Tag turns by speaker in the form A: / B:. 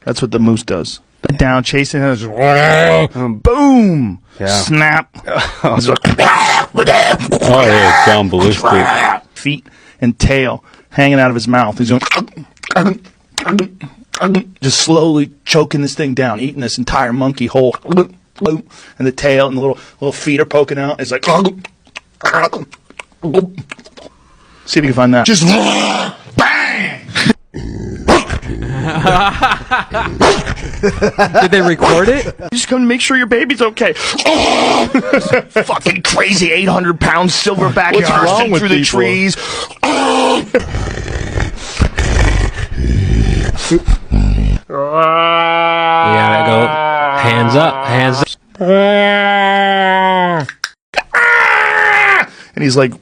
A: That's what the moose does. Down, chasing him, boom, snap.
B: Oh yeah, it's down ballistic.
A: Feet and tail hanging out of his mouth. He's going just slowly choking this thing down, eating this entire monkey whole. And the tail and the little feet are poking out. It's like, see if you can find that. Just bang.
C: Did they record it?
A: Just come to make sure your baby's okay. Fucking crazy 800-pound silverback bursting through the trees.
C: Yeah, go hands up, hands up.
A: And he's like